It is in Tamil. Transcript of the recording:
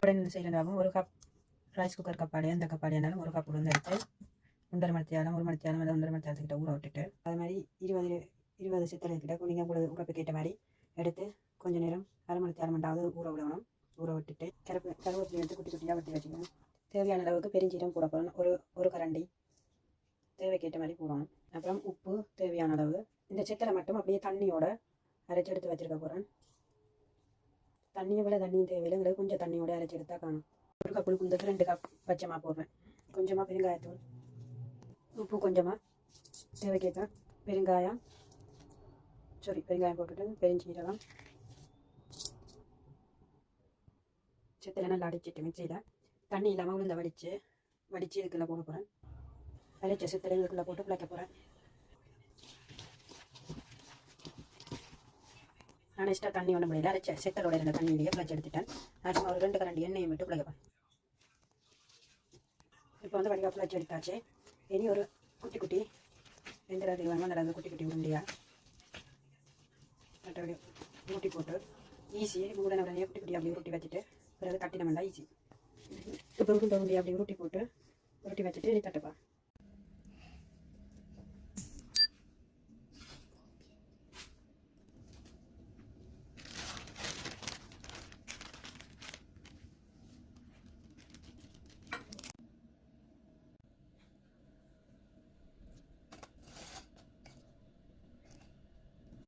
உடனே செய்யறதாகவும் 1 கப் ரைஸ் குக்கர் கப்பாடி அந்த கப்பாடி இருந்தாலும் 1 கப் உளுந்து எடுத்து 1.5 மணித்தியாலம் 1 மணித்தியாலம் இல்லை 1.5 மணித்தியாலத்துக்கிட்ட ஊற விட்டுட்டு அது மாதிரி 20 சித்தலைக்கிட்ட நீங்கள் உங்களுக்கு கேட்ட மாதிரி எடுத்து கொஞ்சம் நேரம் அரை மணித்தியாலம் ரெண்டாவது ஊற விடணும். ஊற விட்டுட்டு கருவேப்பிலை எடுத்து குட்டி குட்டியாக வெட்டி வச்சுக்கணும். தேவையான அளவுக்கு பெருஞ்சீரம் போட போகணும். ஒரு கரண்டி தேவைக்கேற்ற மாதிரி போடணும். அப்புறம் உப்பு தேவையான அளவு. இந்த சித்தலை மட்டும் அப்படியே தண்ணியோட அரைச்சி எடுத்து வச்சுருக்க போகிறேன். தண்ணியை விட தண்ணியும் தேவையில்லைங்கிறது கொஞ்சம் தண்ணியோட அரைச்சி எடுத்தா காணும். 1 கப் உளுந்துக்கு 2 கப் பச்சைமா போடுறேன். கொஞ்சமாக பெருங்காயத்தூள், உப்பு கொஞ்சமாக தேவைக்கேற்ற பெருங்காயம் போட்டுட்டு பெருஞ்சீரகம் சித்தலை நல்லா அடிச்சிட்டு மிக்சியில் தண்ணி இல்லாமல் உளுந்த வடித்து இதுக்குள்ளே போட போகிறேன். அரைச்ச சித்தலை இதுக்குள்ளே போட்டு பிழைக்க போகிறேன். நான் எக்ஸ்ட்ரா தண்ணி ஒன்றும் முடியல. அரைச்ச சித்தலோட இருந்த தண்ணியிலேயே பிழைச்சி எடுத்துட்டேன். நான் சும்மா ஒரு 2 கரண்டி எண்ணெயை விட்டு பிழைக்கப்பேன். இப்போ வந்து வடிவாக பிழைச்சி எடுத்தாச்சு. இனி ஒரு குட்டி குட்டி எந்த அளவுக்கு வேணுமோ அந்த அளவுக்கு குட்டி குட்டி உருண்டியாக மற்றபடி ஊட்டி போட்டு ஈஸி உடனே குட்டி குட்டி அப்படி உருட்டி வச்சுட்டு பிறகு தட்டினமெண்டா ஈஸி. இப்போ உருண்டை அப்படி உருட்டி போட்டு உருட்டி வச்சுட்டு நீ தட்டுப்பா.